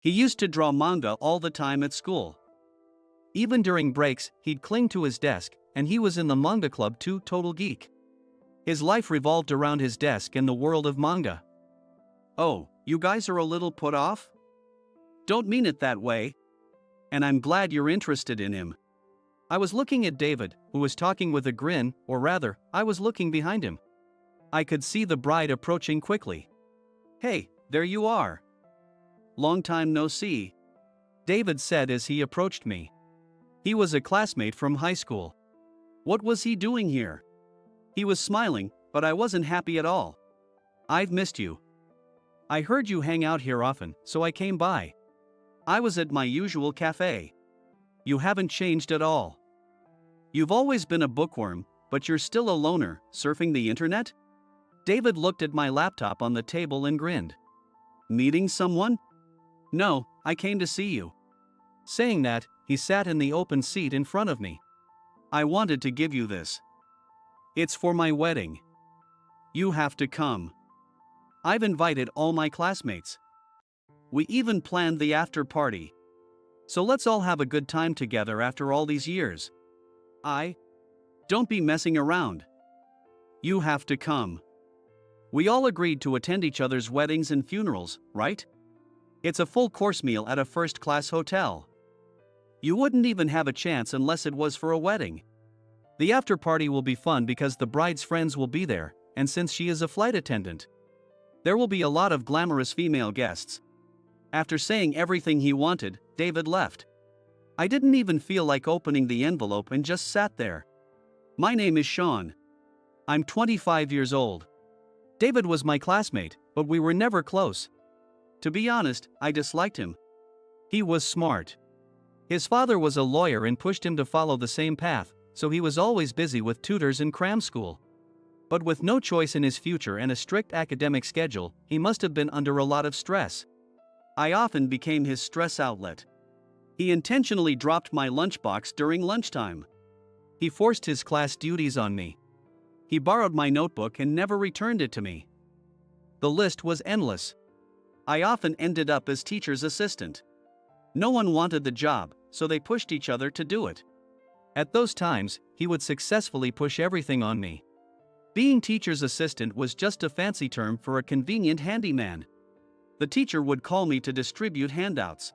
He used to draw manga all the time at school. Even during breaks, he'd cling to his desk, and he was in the manga club too. Total geek. His life revolved around his desk and the world of manga. Oh, you guys are a little put off? Don't mean it that way. And I'm glad you're interested in him. I was looking at David, who was talking with a grin, or rather, I was looking behind him. I could see the bride approaching quickly. Hey, there you are. Long time no see, David said as he approached me. He was a classmate from high school. What was he doing here? He was smiling, but I wasn't happy at all. I've missed you. I heard you hang out here often, so I came by. I was at my usual cafe. You haven't changed at all. You've always been a bookworm, but you're still a loner, surfing the internet? David looked at my laptop on the table and grinned. Meeting someone? No, I came to see you. Saying that, he sat in the open seat in front of me. I wanted to give you this. It's for my wedding. You have to come. I've invited all my classmates. We even planned the after party. So let's all have a good time together after all these years. Don't be messing around. You have to come. We all agreed to attend each other's weddings and funerals, right? It's a full course meal at a first-class hotel. You wouldn't even have a chance unless it was for a wedding. The after party will be fun because the bride's friends will be there, and since she is a flight attendant, there will be a lot of glamorous female guests. After saying everything he wanted, David left. I didn't even feel like opening the envelope and just sat there. My name is Sean. I'm 25 years old. David was my classmate, but we were never close. To be honest, I disliked him. He was smart. His father was a lawyer and pushed him to follow the same path, so he was always busy with tutors and cram school. But with no choice in his future and a strict academic schedule, he must have been under a lot of stress. I often became his stress outlet. He intentionally dropped my lunchbox during lunchtime. He forced his class duties on me. He borrowed my notebook and never returned it to me. The list was endless. I often ended up as teacher's assistant. No one wanted the job, so they pushed each other to do it. At those times, he would successfully push everything on me. Being teacher's assistant was just a fancy term for a convenient handyman. The teacher would call me to distribute handouts.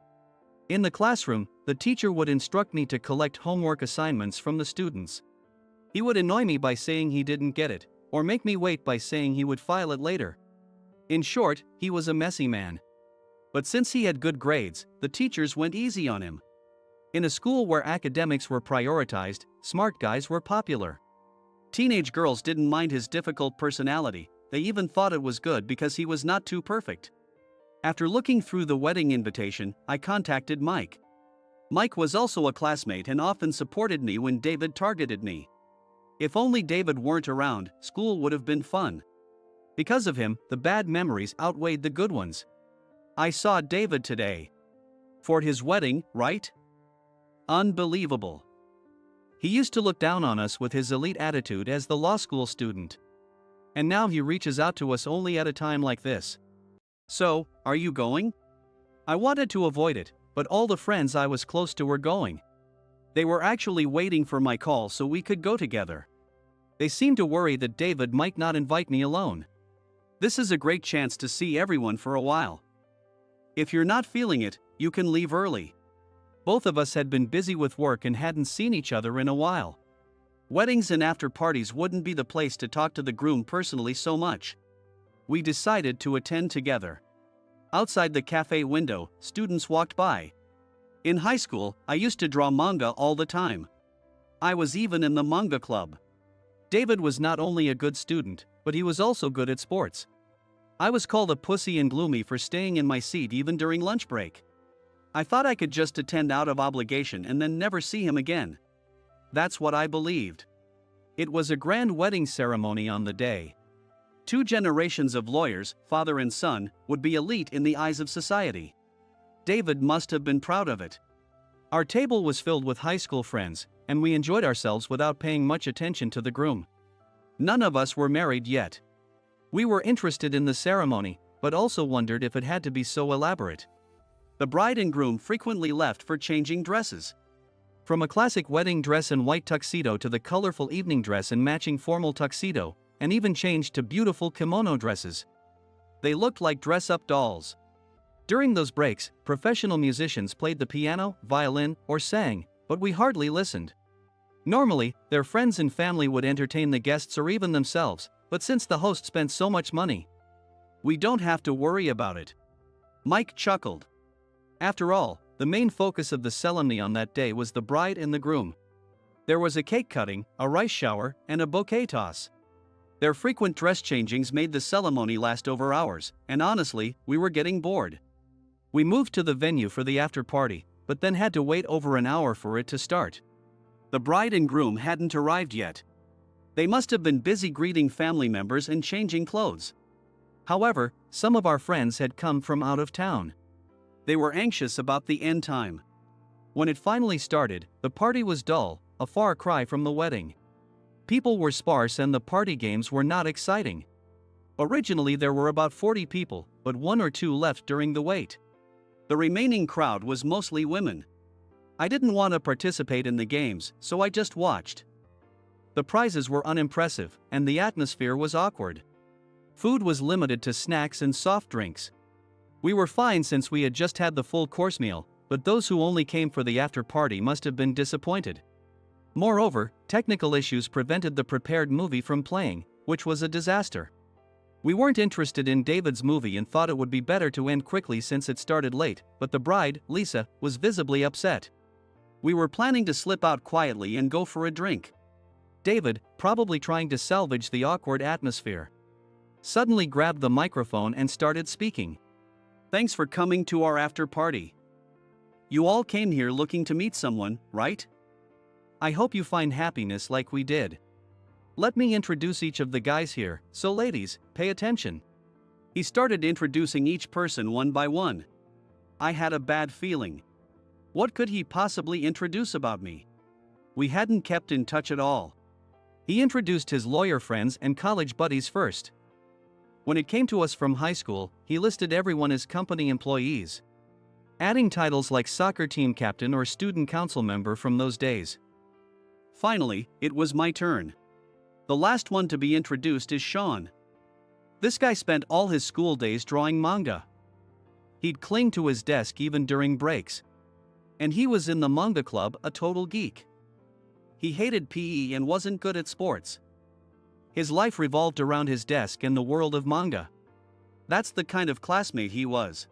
In the classroom, the teacher would instruct me to collect homework assignments from the students. He would annoy me by saying he didn't get it, or make me wait by saying he would file it later. In short, he was a messy man. But since he had good grades, the teachers went easy on him. In a school where academics were prioritized, smart guys were popular. Teenage girls didn't mind his difficult personality, they even thought it was good because he was not too perfect. After looking through the wedding invitation, I contacted Mike. Mike was also a classmate and often supported me when David targeted me. If only David weren't around, school would have been fun. Because of him, the bad memories outweighed the good ones. I saw David today. For his wedding, right? Unbelievable. He used to look down on us with his elite attitude as the law school student. And now he reaches out to us only at a time like this. So, are you going? I wanted to avoid it, but all the friends I was close to were going. They were actually waiting for my call so we could go together. They seemed to worry that David might not invite me alone. This is a great chance to see everyone for a while. If you're not feeling it, you can leave early. Both of us had been busy with work and hadn't seen each other in a while. Weddings and after parties wouldn't be the place to talk to the groom personally so much. We decided to attend together. Outside the cafe window, students walked by. In high school, I used to draw manga all the time. I was even in the manga club. David was not only a good student, but he was also good at sports. I was called a pussy and gloomy for staying in my seat even during lunch break. I thought I could just attend out of obligation and then never see him again. That's what I believed. It was a grand wedding ceremony on the day. 2 generations of lawyers, father and son, would be elite in the eyes of society. David must have been proud of it. Our table was filled with high school friends, and we enjoyed ourselves without paying much attention to the groom. None of us were married yet. We were interested in the ceremony, but also wondered if it had to be so elaborate. The bride and groom frequently left for changing dresses. From a classic wedding dress and white tuxedo to the colorful evening dress and matching formal tuxedo, and even changed to beautiful kimono dresses. They looked like dress-up dolls. During those breaks, professional musicians played the piano, violin, or sang, but we hardly listened. Normally, their friends and family would entertain the guests or even themselves, but since the host spent so much money, we don't have to worry about it. Mike chuckled. After all, the main focus of the ceremony on that day was the bride and the groom. There was a cake cutting, a rice shower, and a bouquet toss. Their frequent dress changings made the ceremony last over hours, and honestly, we were getting bored. We moved to the venue for the after party, but then had to wait over an hour for it to start. The bride and groom hadn't arrived yet. They must have been busy greeting family members and changing clothes. However, some of our friends had come from out of town. They were anxious about the end time. When it finally started, the party was dull, a far cry from the wedding. People were sparse and the party games were not exciting. Originally there were about 40 people, but 1 or 2 left during the wait. The remaining crowd was mostly women. I didn't want to participate in the games, so I just watched. The prizes were unimpressive, and the atmosphere was awkward. Food was limited to snacks and soft drinks. We were fine since we had just had the full course meal, but those who only came for the after party must have been disappointed. Moreover, technical issues prevented the prepared movie from playing, which was a disaster. We weren't interested in David's movie and thought it would be better to end quickly since it started late, but the bride, Lisa, was visibly upset. We were planning to slip out quietly and go for a drink. David, probably trying to salvage the awkward atmosphere, suddenly grabbed the microphone and started speaking. "Thanks for coming to our after party. You all came here looking to meet someone, right? I hope you find happiness like we did. Let me introduce each of the guys here, so ladies, pay attention." He started introducing each person one by one. I had a bad feeling. What could he possibly introduce about me? We hadn't kept in touch at all. He introduced his lawyer friends and college buddies first. When it came to us from high school, he listed everyone as company employees, adding titles like soccer team captain or student council member from those days. Finally, it was my turn. The last one to be introduced is Sean. This guy spent all his school days drawing manga. He'd cling to his desk even during breaks. And he was in the manga club, a total geek. He hated PE and wasn't good at sports. His life revolved around his desk and the world of manga. That's the kind of classmate he was.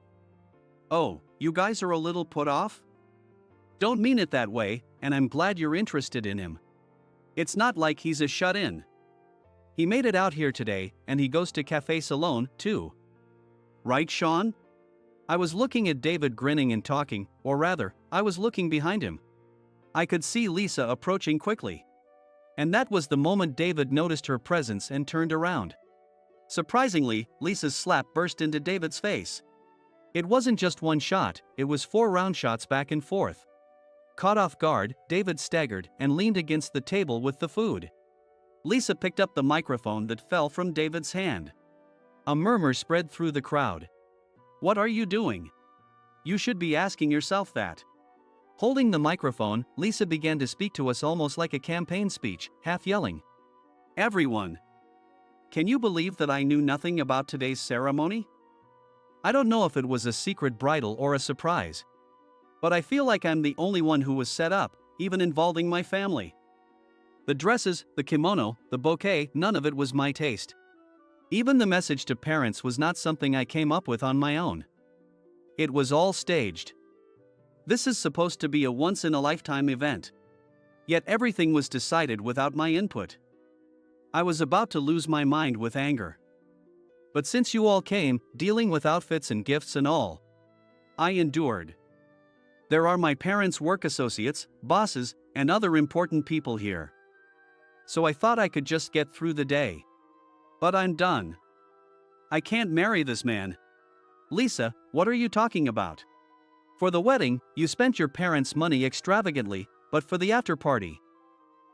Oh, you guys are a little put off? Don't mean it that way, and I'm glad you're interested in him. It's not like he's a shut-in. He made it out here today, and he goes to Café Salon, too. Right, Sean? I was looking at David grinning and talking, or rather, I was looking behind him. I could see Lisa approaching quickly. And that was the moment David noticed her presence and turned around. Surprisingly, Lisa's slap burst into David's face. It wasn't just one shot, it was 4 round shots back and forth. Caught off guard, David staggered and leaned against the table with the food. Lisa picked up the microphone that fell from David's hand. A murmur spread through the crowd. "What are you doing? You should be asking yourself that." Holding the microphone, Lisa began to speak to us almost like a campaign speech, half yelling. "Everyone, can you believe that I knew nothing about today's ceremony? I don't know if it was a secret bridal or a surprise, but I feel like I'm the only one who was set up, even involving my family. The dresses, the kimono, the bouquet, none of it was my taste. Even the message to parents was not something I came up with on my own. It was all staged. This is supposed to be a once-in-a-lifetime event. Yet everything was decided without my input. I was about to lose my mind with anger. But since you all came, dealing with outfits and gifts and all, I endured. There are my parents' work associates, bosses, and other important people here. So I thought I could just get through the day. But I'm done. I can't marry this man." "Lisa, what are you talking about? For the wedding, you spent your parents' money extravagantly, but for the after party,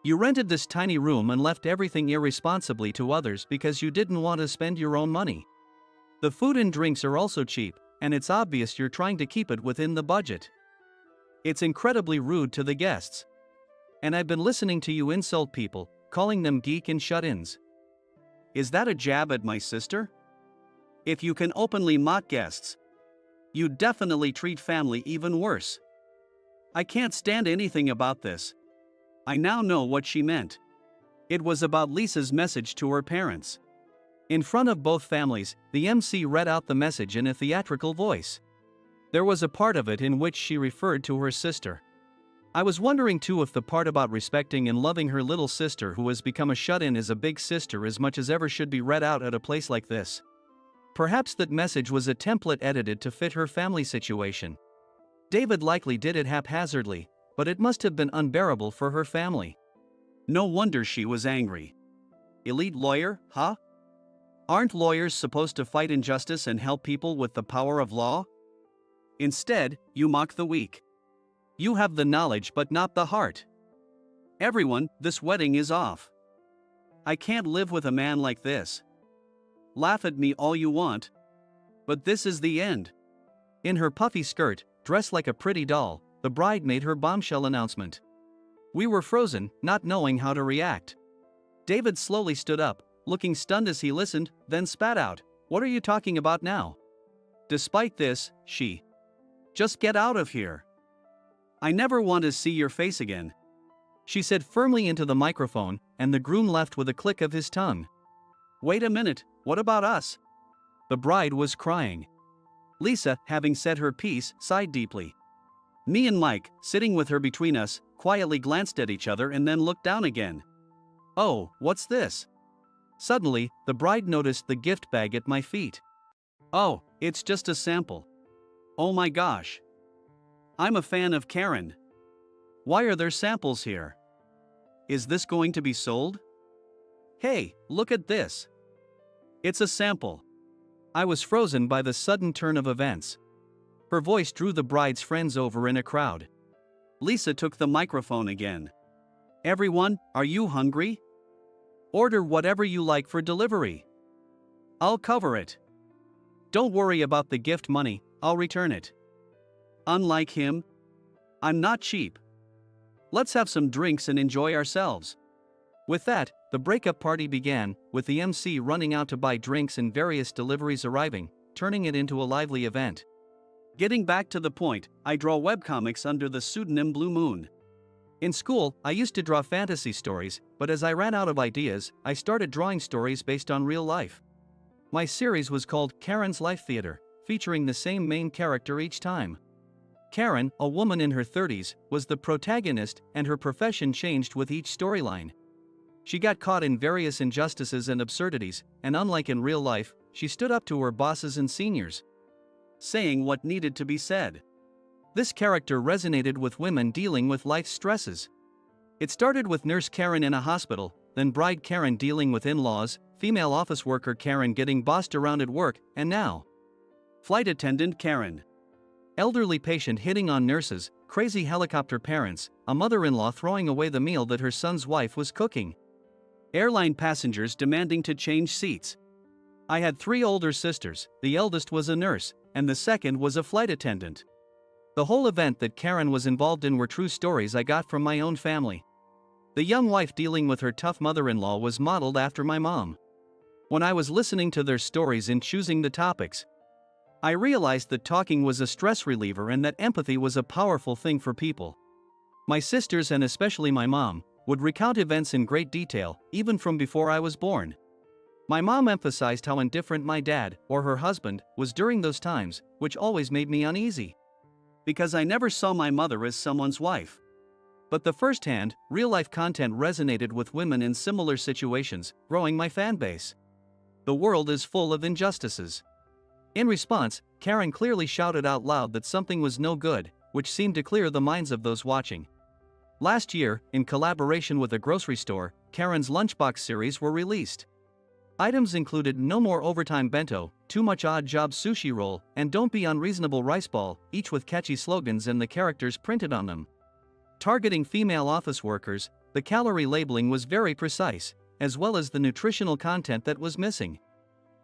you rented this tiny room and left everything irresponsibly to others because you didn't want to spend your own money. The food and drinks are also cheap, and it's obvious you're trying to keep it within the budget. It's incredibly rude to the guests. And I've been listening to you insult people, calling them geek and shut-ins. Is that a jab at my sister? If you can openly mock guests, you definitely treat family even worse. I can't stand anything about this. I now know what she meant. It was about Lisa's message to her parents. In front of both families, the MC read out the message in a theatrical voice. There was a part of it in which she referred to her sister. I was wondering too if the part about respecting and loving her little sister who has become a shut-in is a big sister as much as ever should be read out at a place like this. Perhaps that message was a template edited to fit her family situation. David likely did it haphazardly, but it must have been unbearable for her family. No wonder she was angry. Elite lawyer, huh? Aren't lawyers supposed to fight injustice and help people with the power of law? Instead, you mock the weak. You have the knowledge but not the heart. Everyone, this wedding is off. I can't live with a man like this. Laugh at me all you want, but this is the end. In her puffy skirt, dressed like a pretty doll, the bride made her bombshell announcement. We were frozen, not knowing how to react. David slowly stood up, looking stunned as he listened, then spat out, "What are you talking about now?" Despite this, she just get out of here. I never want to see your face again, she said firmly into the microphone, and the groom left with a click of his tongue. Wait a minute, what about us? The bride was crying. Lisa, having said her piece, sighed deeply. Me and Mike, sitting with her between us, quietly glanced at each other and then looked down again. Oh, what's this? Suddenly, the bride noticed the gift bag at my feet. Oh, it's just a sample. Oh my gosh. I'm a fan of Karen. Why are there samples here? Is this going to be sold? Hey, look at this. It's a sample. I was frozen by the sudden turn of events. Her voice drew the bride's friends over in a crowd. Lisa took the microphone again. Everyone, are you hungry? Order whatever you like for delivery. I'll cover it. Don't worry about the gift money, I'll return it. Unlike him, I'm not cheap. Let's have some drinks and enjoy ourselves. With that, the breakup party began, with the MC running out to buy drinks and various deliveries arriving, turning it into a lively event. Getting back to the point, I draw webcomics under the pseudonym Blue Moon. In school, I used to draw fantasy stories, but as I ran out of ideas, I started drawing stories based on real life. My series was called Karen's Life Theater, featuring the same main character each time. Karen, a woman in her 30s, was the protagonist, and her profession changed with each storyline. She got caught in various injustices and absurdities, and unlike in real life, she stood up to her bosses and seniors, saying what needed to be said. This character resonated with women dealing with life's stresses. It started with Nurse Karen in a hospital, then Bride Karen dealing with in-laws, female office worker Karen getting bossed around at work, and now Flight Attendant Karen. Elderly patient hitting on nurses, crazy helicopter parents, a mother-in-law throwing away the meal that her son's wife was cooking. Airline passengers demanding to change seats. I had 3 older sisters, the eldest was a nurse, and the second was a flight attendant. The whole event that Karen was involved in were true stories I got from my own family. The young wife dealing with her tough mother-in-law was modeled after my mom. When I was listening to their stories and choosing the topics, I realized that talking was a stress reliever and that empathy was a powerful thing for people. My sisters, and especially my mom, would recount events in great detail, even from before I was born. My mom emphasized how indifferent my dad, or her husband, was during those times, which always made me uneasy, because I never saw my mother as someone's wife. But the first-hand, real-life content resonated with women in similar situations, growing my fan base. The world is full of injustices. In response, Karen clearly shouted out loud that something was no good, which seemed to clear the minds of those watching. Last year, in collaboration with a grocery store, Karen's Lunchbox series were released. Items included No More Overtime Bento, Too Much Odd Job Sushi Roll, and Don't Be Unreasonable Rice Ball, each with catchy slogans and the characters printed on them. Targeting female office workers, the calorie labeling was very precise, as well as the nutritional content that was missing.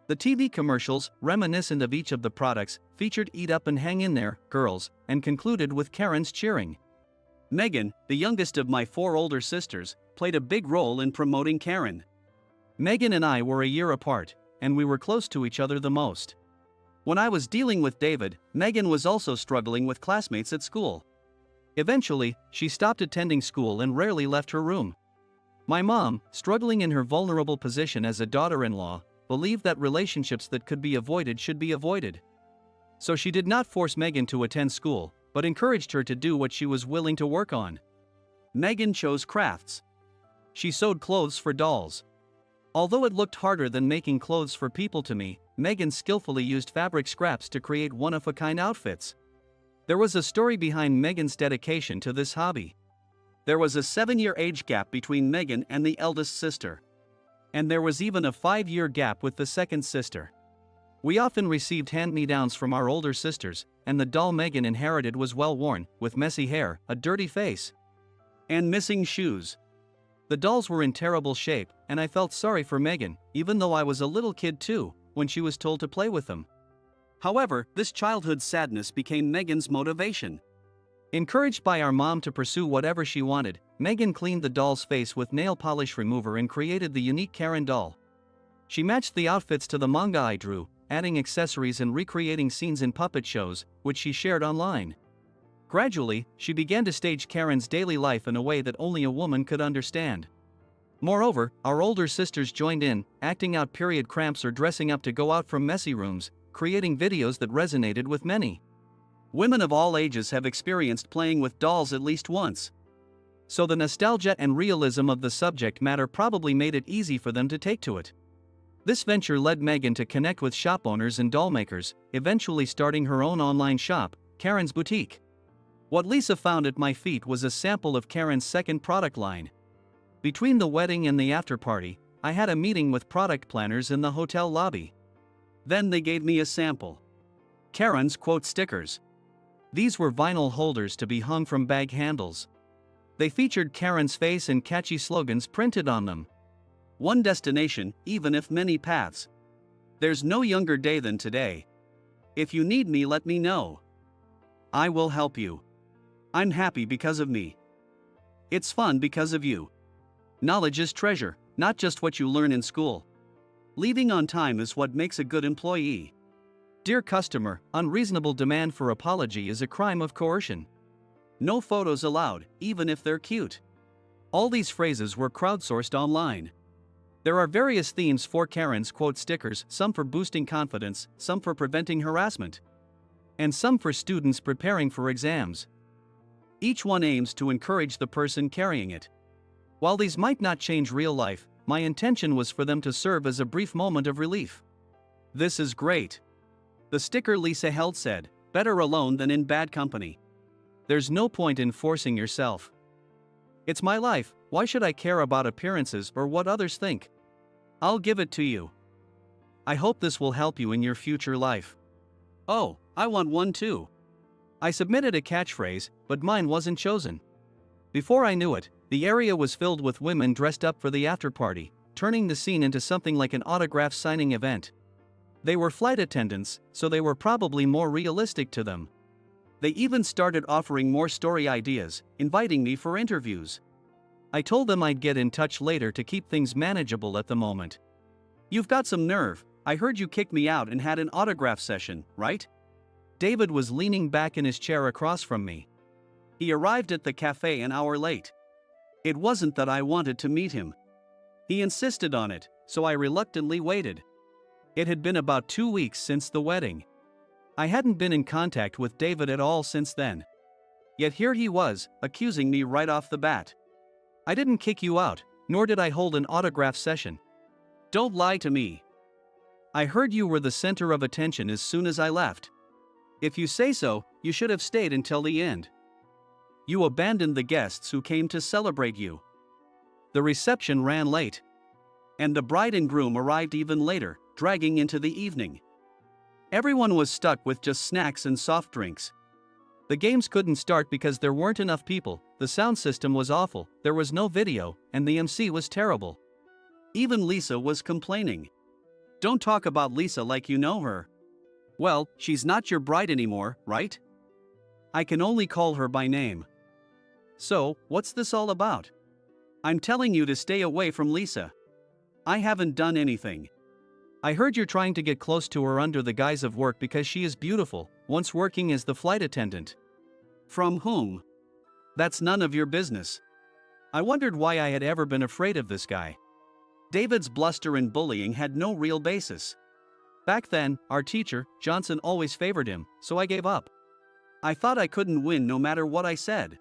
The TV commercials, reminiscent of each of the products, featured "Eat up and hang in there, girls," and concluded with Karen's cheering. Megan, the youngest of my 4 older sisters, played a big role in promoting Karen. Megan and I were a year apart, and we were close to each other the most. When I was dealing with David, Megan was also struggling with classmates at school. Eventually, she stopped attending school and rarely left her room. My mom, struggling in her vulnerable position as a daughter-in-law, believed that relationships that could be avoided should be avoided. So she did not force Megan to attend school, but encouraged her to do what she was willing to work on. Megan chose crafts. She sewed clothes for dolls. Although it looked harder than making clothes for people to me, Megan skillfully used fabric scraps to create one-of-a-kind outfits. There was a story behind Megan's dedication to this hobby. There was a 7-year age gap between Megan and the eldest sister. And there was even a 5-year gap with the second sister. We often received hand-me-downs from our older sisters, and the doll Megan inherited was well-worn, with messy hair, a dirty face, and missing shoes. The dolls were in terrible shape, and I felt sorry for Megan, even though I was a little kid too, when she was told to play with them. However, this childhood sadness became Megan's motivation. Encouraged by our mom to pursue whatever she wanted, Megan cleaned the doll's face with nail polish remover and created the unique Karen doll. She matched the outfits to the manga I drew, adding accessories and recreating scenes in puppet shows, which she shared online. Gradually, she began to stage Karen's daily life in a way that only a woman could understand. Moreover, our older sisters joined in, acting out period cramps or dressing up to go out from messy rooms, creating videos that resonated with many. Women of all ages have experienced playing with dolls at least once. So the nostalgia and realism of the subject matter probably made it easy for them to take to it. This venture led Megan to connect with shop owners and doll makers, eventually starting her own online shop, Karen's Boutique. What Lisa found at my feet was a sample of Karen's second product line. Between the wedding and the after-party, I had a meeting with product planners in the hotel lobby. Then they gave me a sample. Karen's quote stickers. These were vinyl holders to be hung from bag handles. They featured Karen's face and catchy slogans printed on them. One destination, even if many paths. There's no younger day than today. If you need me, let me know. I will help you. I'm happy because of me. It's fun because of you. Knowledge is treasure, not just what you learn in school. Leaving on time is what makes a good employee. Dear customer, unreasonable demand for apology is a crime of coercion. No photos allowed, even if they're cute. All these phrases were crowdsourced online. There are various themes for Karen's quote stickers, some for boosting confidence, some for preventing harassment, and some for students preparing for exams. Each one aims to encourage the person carrying it. While these might not change real life, my intention was for them to serve as a brief moment of relief. This is great. The sticker Lisa held said, "Better alone than in bad company." There's no point in forcing yourself. It's my life, why should I care about appearances or what others think? I'll give it to you. I hope this will help you in your future life. Oh, I want one too. I submitted a catchphrase, but mine wasn't chosen. Before I knew it, the area was filled with women dressed up for the after-party, turning the scene into something like an autograph signing event. They were flight attendants, so they were probably more realistic to them. They even started offering more story ideas, inviting me for interviews. I told them I'd get in touch later to keep things manageable at the moment. You've got some nerve, I heard you kicked me out and had an autograph session, right? David was leaning back in his chair across from me. He arrived at the cafe an hour late. It wasn't that I wanted to meet him. He insisted on it, so I reluctantly waited. It had been about 2 weeks since the wedding. I hadn't been in contact with David at all since then. Yet here he was, accusing me right off the bat. I didn't kick you out, nor did I hold an autograph session. Don't lie to me. I heard you were the center of attention as soon as I left. If you say so, you should have stayed until the end. You abandoned the guests who came to celebrate you. The reception ran late. And the bride and groom arrived even later, dragging into the evening. Everyone was stuck with just snacks and soft drinks. The games couldn't start because there weren't enough people, the sound system was awful, there was no video, and the MC was terrible. Even Lisa was complaining. Don't talk about Lisa like you know her. Well, she's not your bride anymore, right? I can only call her by name. So, what's this all about? I'm telling you to stay away from Lisa. I haven't done anything. I heard you're trying to get close to her under the guise of work because she is beautiful, once working as the flight attendant. From whom? That's none of your business. I wondered why I had ever been afraid of this guy. David's bluster and bullying had no real basis. Back then, our teacher, Johnson, always favored him, so I gave up. I thought I couldn't win no matter what I said.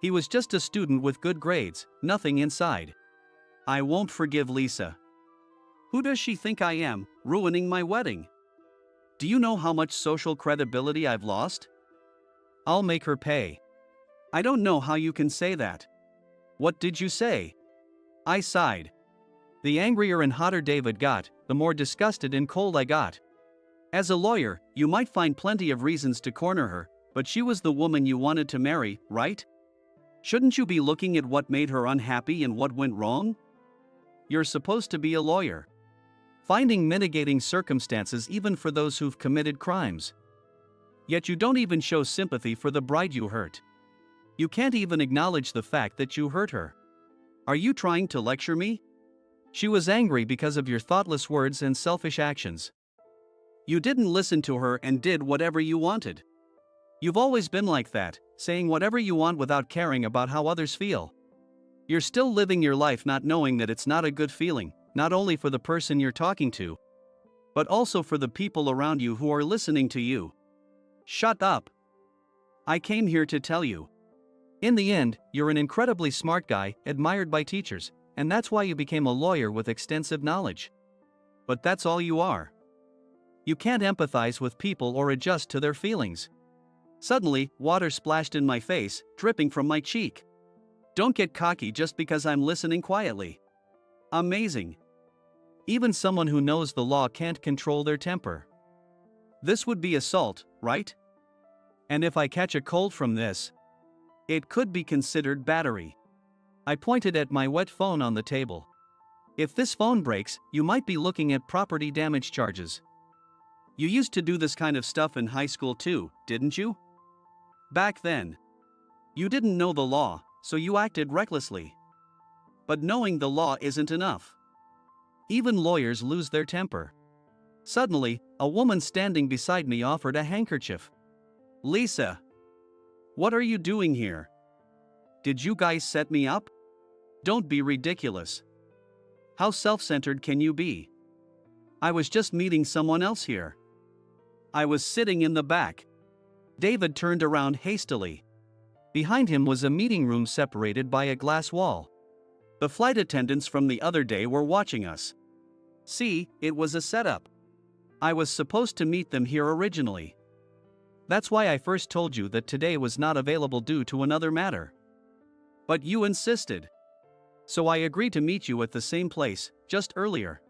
He was just a student with good grades, nothing inside. I won't forgive Lisa. Who does she think I am, ruining my wedding? Do you know how much social credibility I've lost? I'll make her pay. I don't know how you can say that. What did you say? I sighed. The angrier and hotter David got, the more disgusted and cold I got. As a lawyer, you might find plenty of reasons to corner her, but she was the woman you wanted to marry, right? Shouldn't you be looking at what made her unhappy and what went wrong? You're supposed to be a lawyer. Finding mitigating circumstances even for those who've committed crimes. Yet you don't even show sympathy for the bride you hurt. You can't even acknowledge the fact that you hurt her. Are you trying to lecture me? She was angry because of your thoughtless words and selfish actions. You didn't listen to her and did whatever you wanted. You've always been like that, saying whatever you want without caring about how others feel. You're still living your life not knowing that it's not a good feeling, not only for the person you're talking to, but also for the people around you who are listening to you. Shut up. I came here to tell you. In the end, you're an incredibly smart guy, admired by teachers, and that's why you became a lawyer with extensive knowledge. But that's all you are. You can't empathize with people or adjust to their feelings. Suddenly, water splashed in my face, dripping from my cheek. Don't get cocky just because I'm listening quietly. Amazing. Even someone who knows the law can't control their temper. This would be assault, right? And if I catch a cold from this, it could be considered battery. I pointed at my wet phone on the table. If this phone breaks, you might be looking at property damage charges. You used to do this kind of stuff in high school too, didn't you? Back then. You didn't know the law, so you acted recklessly. But knowing the law isn't enough. Even lawyers lose their temper. Suddenly, a woman standing beside me offered a handkerchief. Lisa. What are you doing here? Did you guys set me up? Don't be ridiculous. How self-centered can you be? I was just meeting someone else here. I was sitting in the back. David turned around hastily. Behind him was a meeting room separated by a glass wall. The flight attendants from the other day were watching us. See, it was a setup. I was supposed to meet them here originally. That's why I first told you that today was not available due to another matter. But you insisted. So I agreed to meet you at the same place, just earlier.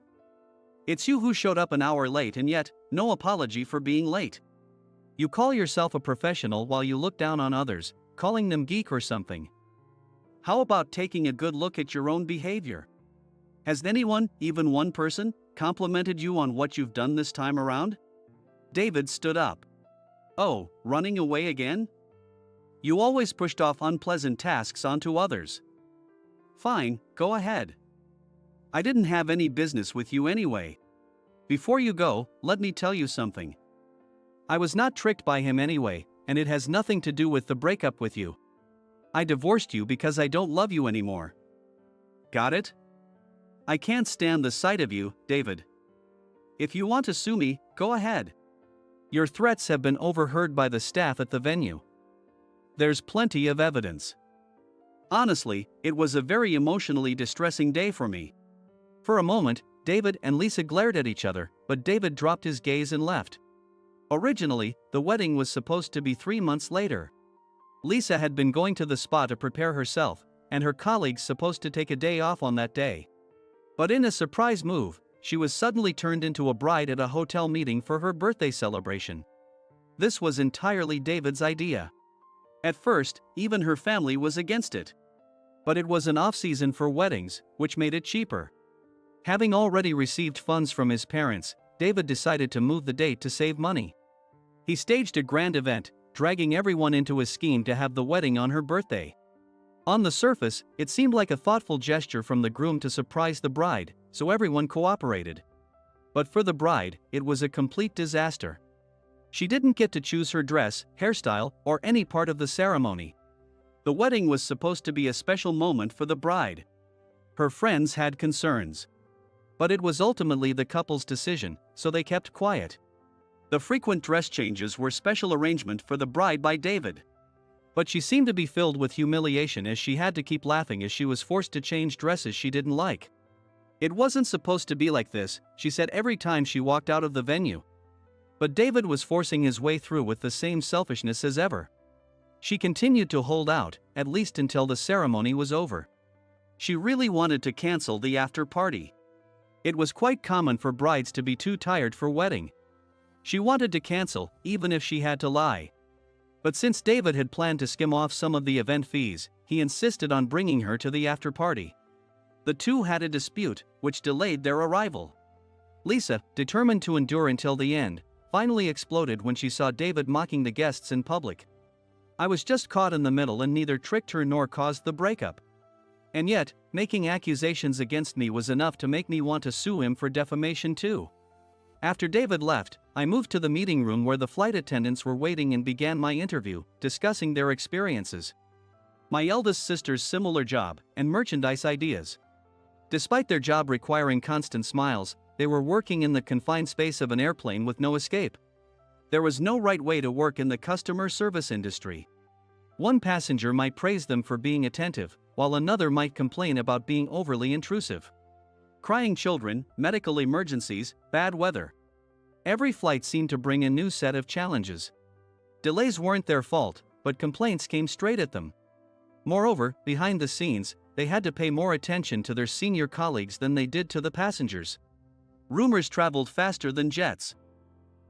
It's you who showed up an hour late and yet, no apology for being late. You call yourself a professional while you look down on others, calling them geek or something. How about taking a good look at your own behavior? Has anyone, even one person, complimented you on what you've done this time around? David stood up. Oh, running away again? You always pushed off unpleasant tasks onto others. Fine, go ahead. I didn't have any business with you anyway. Before you go, let me tell you something. I was not tricked by him anyway, and it has nothing to do with the breakup with you. I divorced you because I don't love you anymore. Got it? I can't stand the sight of you, David. If you want to sue me, go ahead. Your threats have been overheard by the staff at the venue. There's plenty of evidence. Honestly, it was a very emotionally distressing day for me. For a moment, David and Lisa glared at each other, but David dropped his gaze and left. Originally, the wedding was supposed to be 3 months later. Lisa had been going to the spa to prepare herself, and her colleagues supposed to take a day off on that day. But in a surprise move, she was suddenly turned into a bride at a hotel meeting for her birthday celebration. This was entirely David's idea. At first, even her family was against it. But it was an off-season for weddings, which made it cheaper. Having already received funds from his parents, David decided to move the date to save money. He staged a grand event, dragging everyone into his scheme to have the wedding on her birthday. On the surface, it seemed like a thoughtful gesture from the groom to surprise the bride, so everyone cooperated. But for the bride, it was a complete disaster. She didn't get to choose her dress, hairstyle, or any part of the ceremony. The wedding was supposed to be a special moment for the bride. Her friends had concerns. But it was ultimately the couple's decision, so they kept quiet. The frequent dress changes were special arrangement for the bride by David. But she seemed to be filled with humiliation as she had to keep laughing as she was forced to change dresses she didn't like. It wasn't supposed to be like this, she said every time she walked out of the venue. But David was forcing his way through with the same selfishness as ever. She continued to hold out, at least until the ceremony was over. She really wanted to cancel the after party. It was quite common for brides to be too tired for wedding. She wanted to cancel, even if she had to lie. But since David had planned to skim off some of the event fees, he insisted on bringing her to the after party. The two had a dispute, which delayed their arrival. Lisa, determined to endure until the end, finally exploded when she saw David mocking the guests in public. I was just caught in the middle and neither tricked her nor caused the breakup. And yet, making accusations against me was enough to make me want to sue him for defamation too. After David left, I moved to the meeting room where the flight attendants were waiting and began my interview, discussing their experiences. My eldest sister's similar job, and merchandise ideas. Despite their job requiring constant smiles, they were working in the confined space of an airplane with no escape. There was no right way to work in the customer service industry. One passenger might praise them for being attentive, while another might complain about being overly intrusive. Crying children, medical emergencies, bad weather. Every flight seemed to bring a new set of challenges. Delays weren't their fault, but complaints came straight at them. Moreover, behind the scenes, they had to pay more attention to their senior colleagues than they did to the passengers. Rumors traveled faster than jets.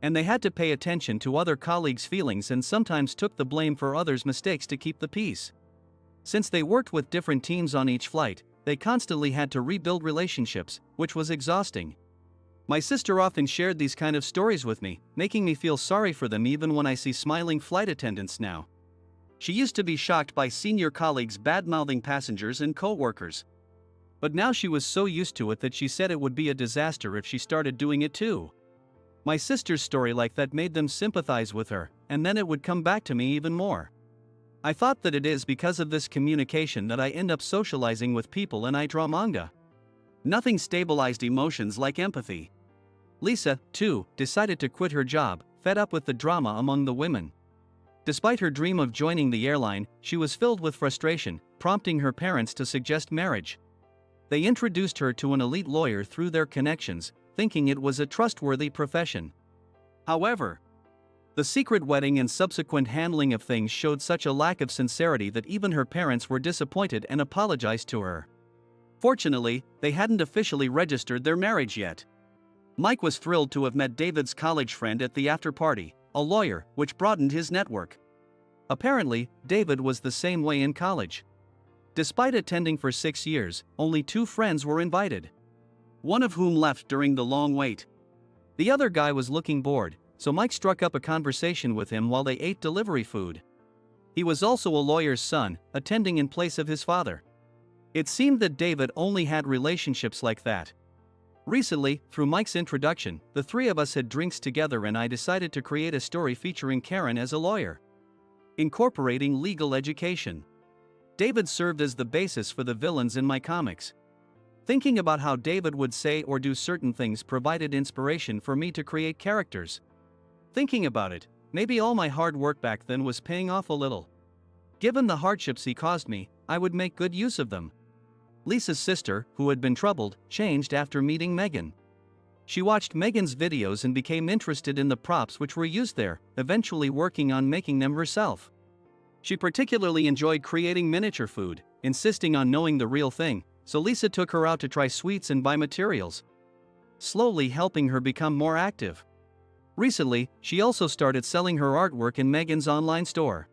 And they had to pay attention to other colleagues' feelings and sometimes took the blame for others' mistakes to keep the peace. Since they worked with different teams on each flight, they constantly had to rebuild relationships, which was exhausting. My sister often shared these kind of stories with me, making me feel sorry for them even when I see smiling flight attendants now. She used to be shocked by senior colleagues bad-mouthing passengers and co-workers. But now she was so used to it that she said it would be a disaster if she started doing it too. My sister's story like that made them sympathize with her, and then it would come back to me even more. I thought that it is because of this communication that I end up socializing with people and I draw manga. Nothing stabilized emotions like empathy. Lisa, too, decided to quit her job, fed up with the drama among the women. Despite her dream of joining the airline, she was filled with frustration, prompting her parents to suggest marriage. They introduced her to an elite lawyer through their connections, thinking it was a trustworthy profession. However, the secret wedding and subsequent handling of things showed such a lack of sincerity that even her parents were disappointed and apologized to her. Fortunately, they hadn't officially registered their marriage yet. Mike was thrilled to have met David's college friend at the after party, a lawyer, which broadened his network. Apparently, David was the same way in college. Despite attending for 6 years, only 2 friends were invited. One of whom left during the long wait. The other guy was looking bored, so Mike struck up a conversation with him while they ate delivery food. He was also a lawyer's son, attending in place of his father. It seemed that David only had relationships like that. Recently, through Mike's introduction, the 3 of us had drinks together and I decided to create a story featuring Karen as a lawyer. Incorporating legal education. David served as the basis for the villains in my comics. Thinking about how David would say or do certain things provided inspiration for me to create characters. Thinking about it, maybe all my hard work back then was paying off a little. Given the hardships he caused me, I would make good use of them. Lisa's sister, who had been troubled, changed after meeting Megan. She watched Megan's videos and became interested in the props which were used there, eventually working on making them herself. She particularly enjoyed creating miniature food, insisting on knowing the real thing, so Lisa took her out to try sweets and buy materials, slowly helping her become more active. Recently, she also started selling her artwork in Megan's online store.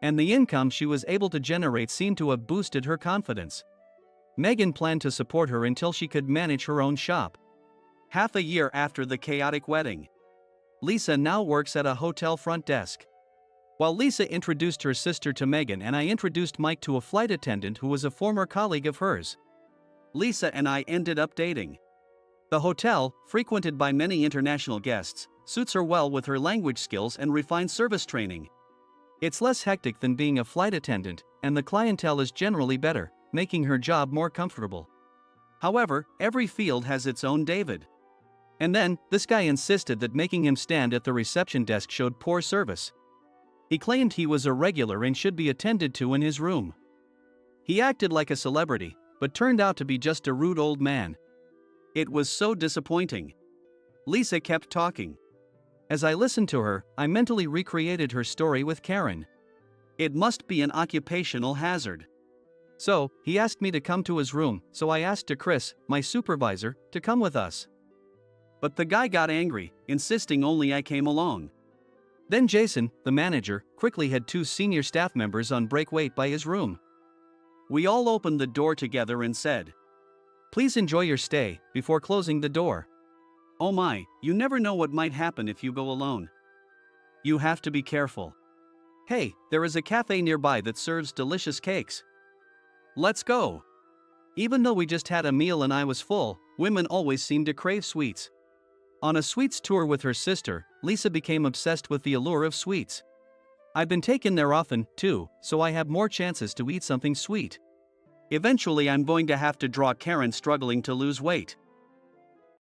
And the income she was able to generate seemed to have boosted her confidence. Megan planned to support her until she could manage her own shop. Half a year after the chaotic wedding, Lisa now works at a hotel front desk. While Lisa introduced her sister to Megan and I introduced Mike to a flight attendant who was a former colleague of hers, Lisa and I ended up dating. The hotel, frequented by many international guests, suits her well with her language skills and refined service training. It's less hectic than being a flight attendant, and the clientele is generally better, making her job more comfortable. However, every field has its own David. And then, this guy insisted that making him stand at the reception desk showed poor service. He claimed he was a regular and should be attended to in his room. He acted like a celebrity, but turned out to be just a rude old man. It was so disappointing. Lisa kept talking. As I listened to her, I mentally recreated her story with Karen. It must be an occupational hazard. So, he asked me to come to his room, so I asked to Chris, my supervisor, to come with us. But the guy got angry, insisting only I came along. Then Jason, the manager, quickly had 2 senior staff members on break wait by his room. We all opened the door together and said, "Please enjoy your stay," before closing the door. Oh my, you never know what might happen if you go alone. You have to be careful. Hey, there is a cafe nearby that serves delicious cakes. Let's go. Even though we just had a meal and I was full, women always seem to crave sweets. On a sweets tour with her sister, Lisa became obsessed with the allure of sweets. I've been taken there often, too, so I have more chances to eat something sweet. Eventually I'm going to have to draw Karen struggling to lose weight.